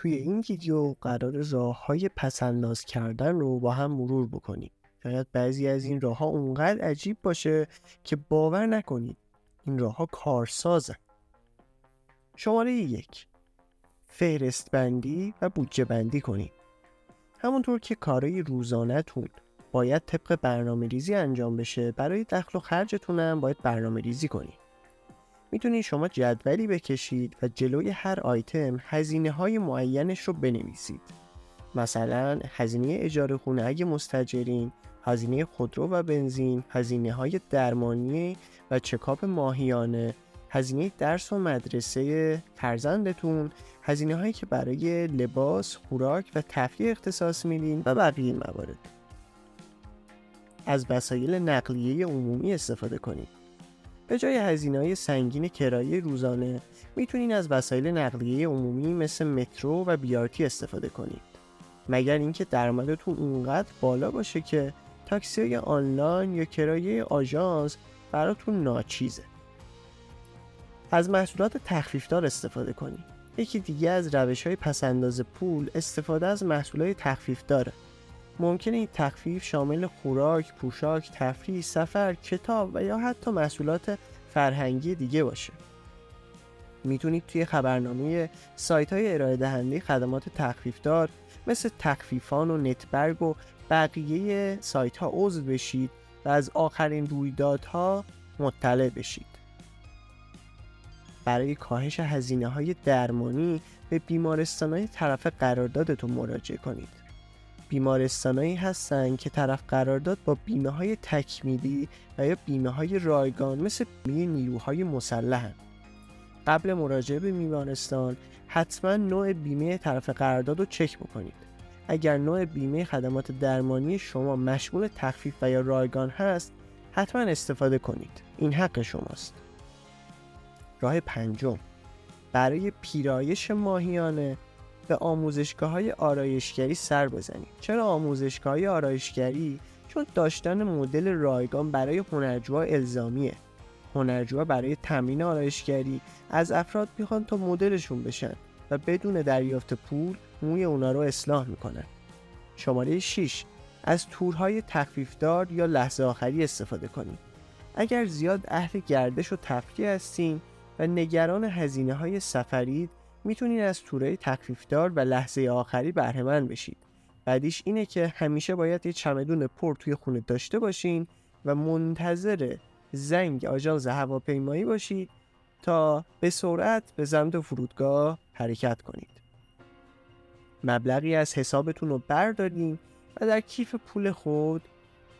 توی این ویدیو قرار راه‌های پس‌انداز کردن رو با هم مرور بکنیم. شاید بعضی از این راه‌ها اونقدر عجیب باشه که باور نکنید این راه‌ها کارسازن. شماره 1. فهرست بندی و بودجه بندی کنید. همونطور که کارهای روزانه‌تون باید طبق برنامه‌ریزی انجام بشه، برای دخل و خرجتون هم باید برنامه‌ریزی کنید. میتونید شما جدولی بکشید و جلوی هر آیتم هزینه‌های معینش رو بنویسید. مثلا هزینه اجاره خونه اگه مستاجرین، هزینه خودرو و بنزین، هزینه‌های درمانی و چکاپ ماهیانه، هزینه درس و مدرسه فرزندتون، هزینه‌هایی که برای لباس، خوراک و تفریح اختصاص میدین و بقیه موارد. از وسایل نقلیه عمومی استفاده کنید. به جای هزینه‌های سنگین کرایه روزانه میتونین از وسایل نقلیه عمومی مثل مترو و BRT استفاده کنید. مگر اینکه درآمدتون اونقدر بالا باشه که تاکسی آنلاین یا کرایه آژانس براتون ناچیزه. از محصولات تخفیفدار استفاده کنید. یکی دیگه از روش‌های پس‌انداز پول استفاده از محصولات تخفیفداره. ممکنه این تخفیف شامل خوراک، پوشاک، تفریح، سفر، کتاب و یا حتی محصولات فرهنگی دیگه باشه. میتونید توی خبرنامه سایت‌های ارائه دهنده خدمات تخفیفدار مثل تخفیفان و نتبرگ و بقیه سایت‌ها عضو بشید و از آخرین رویدادها مطلع بشید. برای کاهش هزینه‌های درمانی به بیمارستان‌های طرف قراردادتون مراجعه کنید. بیمارستانایی هستن که طرف قرارداد با بیمه‌های تکمیلی و یا بیمه‌های رایگان مثل بیمه نیروهای مسلحن. قبل مراجعه به بیمارستان حتما نوع بیمه طرف قرارداد رو چک بکنید. اگر نوع بیمه خدمات درمانی شما مشمول تخفیف و یا رایگان هست، حتما استفاده کنید. این حق شماست. راه 5. برای پیرایش ماهیانه به آموزشگاه‌های آرایشگری سر بزنید. چرا آموزشگاه‌های آرایشگری؟ چون داشتن مدل رایگان برای هنرجوها الزامیه. هنرجوها برای تمرین آرایشگری از افراد میخوان تا مدلشون بشن و بدون دریافت پول موی اونا رو اصلاح میکنن. شماره 6. از تورهای تخفیفدار یا لحظه آخری استفاده کنید. اگر زیاد اهل گردش و تفریح هستین و نگران هزینه‌های سفرید، میتونید از تورهای تخفیفدار و لحظه آخری بهره‌مند بشید. بعدیش اینه که همیشه باید یه چمدون پر توی خونه داشته باشین و منتظر زنگ آژانس هواپیمایی باشید تا به سرعت به سمت فرودگاه حرکت کنید. مبلغی از حسابتون رو بردارین و در کیف پول خود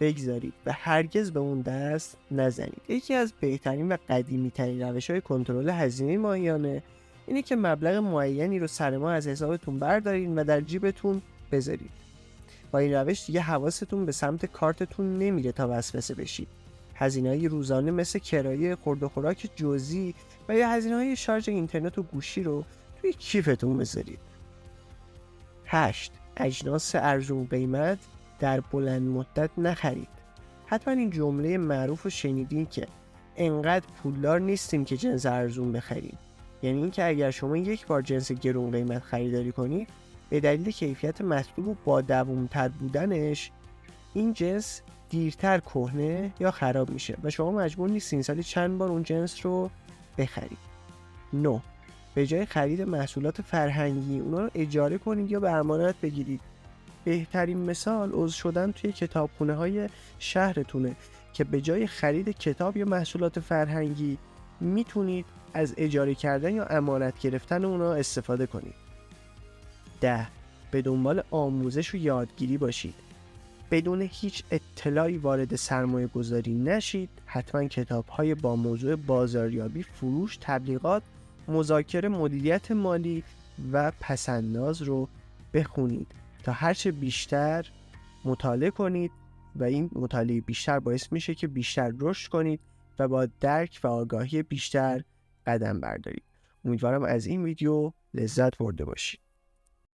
بگذارید و هرگز به اون دست نزنید. یکی از بهترین و قدیمی ترین روش‌های کنترل هزینه ماهیانه اینه که مبلغ معینی رو سر ماه از حسابتون بردارین و در جیبتون بذارید. با این روش دیگه حواستون به سمت کارتتون نمیره تا وسوسه بشید. هزینه‌های روزانه مثل کرایه، خورد و خوراک جزئی و یا هزینه‌های شارژ اینترنت و گوشی رو توی کیفتون بذارید. 8. اجناس ارزون قیمت در بلند مدت نخرید. حتما این جمله معروف رو شنیدین که انقدر پولدار نیستیم که جنس ارزون بخریم. یعنی اینکه اگر شما یک بار جنس گرون قیمت خریداری کنید، به دلیل کیفیت مطلوب و با دوام‌تر بودنش این جنس دیرتر کهنه یا خراب میشه و شما مجبور نیستین سالی چند بار اون جنس رو بخرید. 9. به جای خرید محصولات فرهنگی اونا رو اجاره کنید یا به امانت بگیرید. بهترین مثال عضو شدن توی کتابخونه‌های شهرتونه که به جای خرید کتاب یا محصولات فرهنگی میتونید از اجاره کردن یا امانت گرفتن اونا استفاده کنید. 10. به دنبال آموزش و یادگیری باشید. بدون هیچ اطلاعی وارد سرمایه گذاری نشید. حتما کتاب‌های با موضوع بازاریابی، فروش، تبلیغات، مذاکره، مدیریت مالی و پس‌انداز رو بخونید تا هرچه بیشتر مطالعه کنید و این مطالعه بیشتر باعث میشه که بیشتر رشد کنید و با درک و آگاهی بیشتر قدم بردارید. امیدوارم از این ویدیو لذت برده باشید.